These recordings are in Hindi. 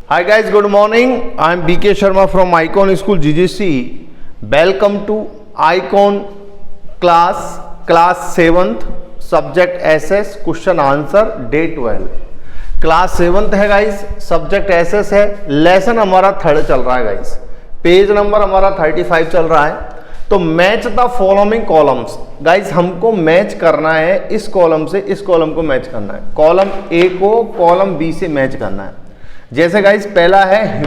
Hi guys, good morning. I am BK Sharma from Icon School GGC. Welcome to Icon class 7th, subject SS, question answer, day 12. Class 7th है गाइस, सब्जेक्ट एसएस है, लेसन हमारा 3rd चल रहा है गाइस, पेज नंबर हमारा 35 चल रहा है। तो match the following columns guys, हमको मैच करना है इस कॉलम से इस कॉलम को मैच करना है, कॉलम ए को कॉलम बी से मैच करना है। जैसे गाइस पहला है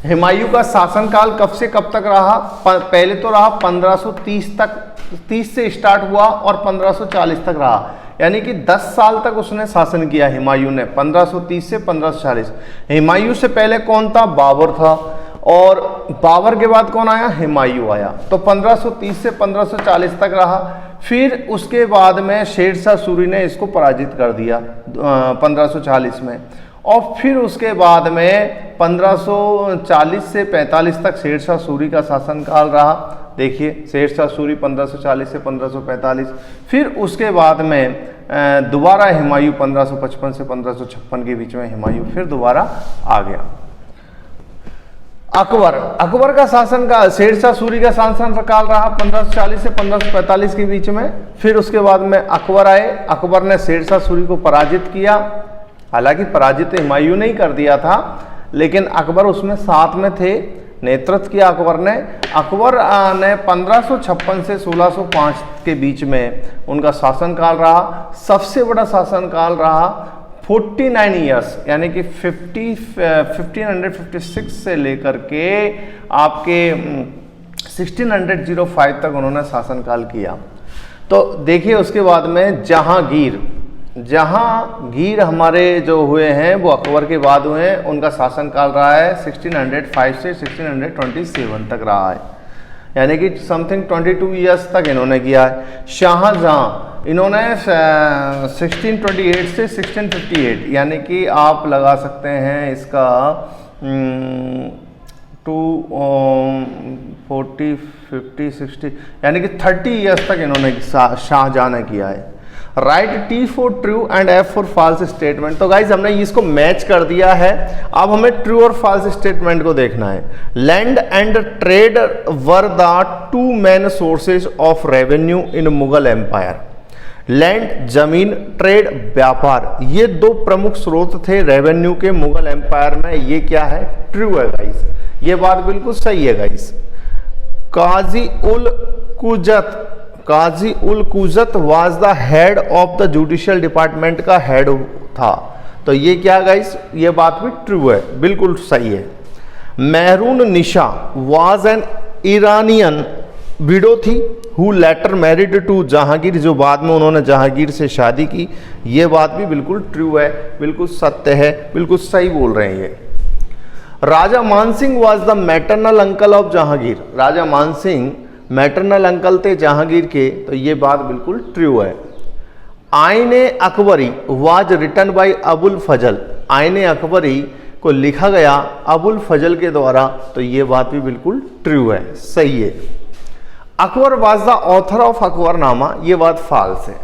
हुमायूं का शासनकाल कब से कब तक रहा? पहले तो रहा 1530 तक, 30 से स्टार्ट हुआ और 1540 तक रहा, यानी कि 10 साल तक उसने शासन किया हुमायूं ने, 1530 से 1540। हुमायूं से पहले कौन था? बाबर था, और बाबर के बाद कौन आया? हुमायूं आया। तो 1530 से 1540 तक रहा। फिर उसके बाद में शेरशाह सूरी ने इसको पराजित कर दिया 1540 में, और फिर उसके बाद में 1540 से 45 तक शेरशाह सूरी का शासनकाल रहा। देखिए शेरशाह सूरी 1540 से 1545। फिर उसके बाद में दोबारा हुमायूं 1555 से 1556 के बीच में हुमायूं फिर दोबारा आ गया। अकबर का शासनकाल, शेरशाह सूरी का शासनकाल रहा 1540 से 1545 के बीच में। फिर उसके बाद में अकबर आए, अकबर ने शेरशाह सूरी को पराजित किया। हालांकि पराजित हुमायूं ने ही कर दिया था, लेकिन अकबर उसमें साथ में थे, नेतृत्व किया अकबर ने। अकबर ने 1556 से 1605 के बीच में उनका शासनकाल रहा। सबसे बड़ा शासनकाल रहा 49 ईयर्स, यानी कि 1556 से लेकर के आपके 1605 तक उन्होंने शासनकाल किया। तो देखिए उसके बाद में जहांगीर हमारे जो हुए हैं वो अकबर के बाद हुए हैं, उनका शासनकाल रहा है 1605 से 1627 तक रहा है, यानी कि समथिंग 22 ईयर्स तक इन्होंने किया है। शाहजहां इन्होंने 1628 से 1658, यानी कि आप लगा सकते हैं इसका 240 50 60, यानी कि 30 ईयर्स तक इन्होंने शाहजहां ने किया है। Write T for true and F for false statement. तो गाइज हमने इसको मैच कर दिया है, अब हमें ट्रू और फॉल्स स्टेटमेंट को देखना है। Land and trade were the two main sources of revenue in Mughal empire. Land जमीन, ट्रेड व्यापार, ये दो प्रमुख स्रोत थे रेवेन्यू के मुगल एम्पायर में। ये क्या है? ट्रू है गाइज, ये बात बिल्कुल सही है गाइज। काजी उल कुजत was the head of the judicial department का हेड था। तो ये क्या गाइस, ये बात भी ट्रू है, बिल्कुल सही है। Mehrun Nisa was an Iranian widow थी who later married to Jahangir, जो बाद में उन्होंने जहांगीर से शादी की। ये बात भी बिल्कुल ट्रू है, बिल्कुल सत्य है, बिल्कुल सही बोल रहे हैं ये। Raja Mansingh was the maternal uncle of Jahangir. Raja Mansingh maternal uncle थे जहांगीर के, तो ये बात बिल्कुल ट्रू है। Aine Akbari was written by Abul Fazal. Aine Akbari को लिखा गया अबुल फजल के द्वारा, तो ये बात भी बिल्कुल ट्रू है, सही है। Akbar was the author of Akbarnama, ये बात फॉल्स है।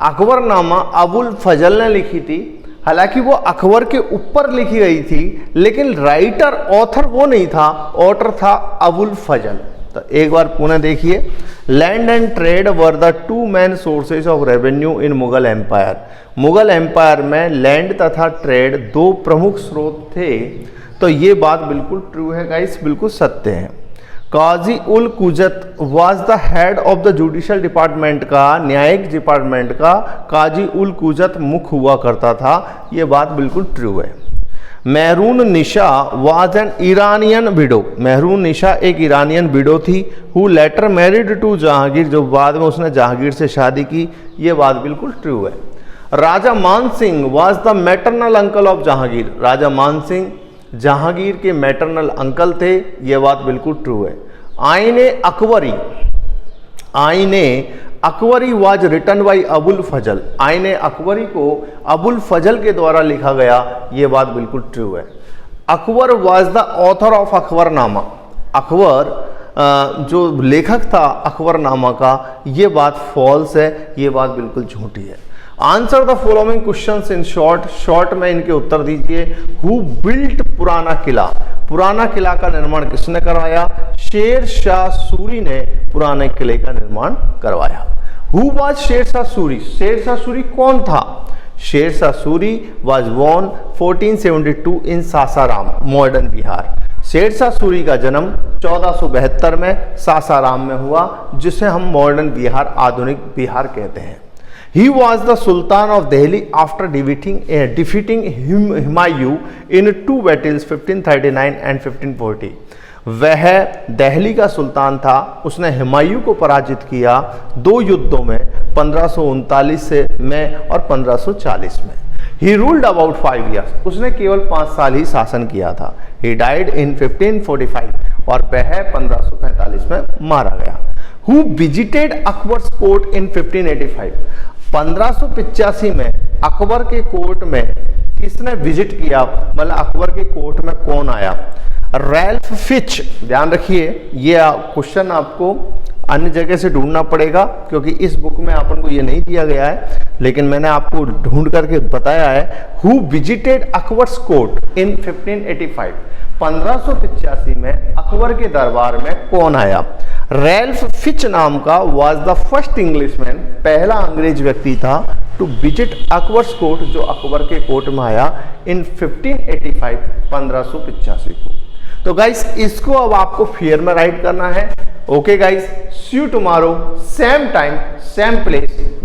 अकबरनामा अबुल फजल ने लिखी थी, हालांकि वो अकबर के ऊपर लिखी गई थी, लेकिन राइटर ऑथर वो नहीं था, ऑथर था अबुल फजल। तो एक बार पुनः देखिए, land and trade were the two main sources of revenue in Mughal empire. Mughal empire में लैंड तथा ट्रेड दो प्रमुख स्रोत थे, तो ये बात बिल्कुल ट्रू है गाइस, बिल्कुल सत्य है। काजी उल कुजत was the head of the judicial department का, न्यायिक डिपार्टमेंट का काजी उल कुजत मुख्य हुआ करता था, ये बात बिल्कुल ट्रू है। Mehrun Nisa was an Iranian widow. Mehrun Nisa एक ईरानियन विडो थी who later married to Jahangir, जो बाद में उसने जहांगीर से शादी की, ये बात बिल्कुल ट्रू है। Raja Mansingh was the maternal uncle of Jahangir. Raja Mansingh Jahangir के मैटरनल अंकल थे, ये बात बिल्कुल ट्रू है। Aine Akbari was written by Abul Fazal. Aine Akbari को अबुल फजल के द्वारा लिखा गया, ये बात बिल्कुल ट्रू है। Akbar was the author of Akbarnama. Akbar जो लेखक था अकबरनामा का, ये बात फॉल्स है, ये बात बिल्कुल झूठी है। Answer the following questions in short, short में इनके उत्तर दीजिए। हु बिल्ट पुराना किला, पुराना किला का निर्माण किसने करवाया? शेर शाह सूरी ने पुराने किले का निर्माण करवाया। हु वाज शेर शाह सूरी, शेर शाह सूरी कौन था? Sher Shah Suri was born 1472 in Sasaram, modern Bihar. Sher Shah Suri का जन्म 1472 में सासाराम में हुआ, जिसे हम मॉडर्न बिहार, आधुनिक बिहार कहते हैं। He was the Sultan of Delhi after defeating Humayun in two battles 1539 and 1540. वह दिल्ली का सुल्तान था, उसने हुमायूं को पराजित किया दो युद्धों में 1539 में और 1540 में। He ruled about 5 years, उसने केवल 5 साल ही शासन किया था। He died in 1545 और वह 1545 में मारा गया। Who visited Akbar's court in 1585, 1585 में अकबर के कोर्ट में किसने विजिट किया, मतलब अकबर के कोर्ट में कौन आया? Ralph Fitch. ध्यान रखिए, ये क्वेश्चन आपको अन्य जगह से ढूंढना पड़ेगा, क्योंकि इस बुक में अपन को ये नहीं दिया गया है, लेकिन मैंने आपको ढूंढ करके बताया है। हु विजिटेड अकबर्स कोर्ट इन 1585, 1585 में अकबर के दरबार में कौन आया? रैल्फ फिच नाम का वाज द फर्स्ट इंग्लिशमैन, पहला अंग्रेज व्यक्ति था टू विजिट अकबर्स कोर्ट, जो अकबर के कोर्ट में आया इन 1585, 1585 को। तो गाइस, इसको अब आपको फेयर में राइट करना है। Okay guys, see you tomorrow, same time same place.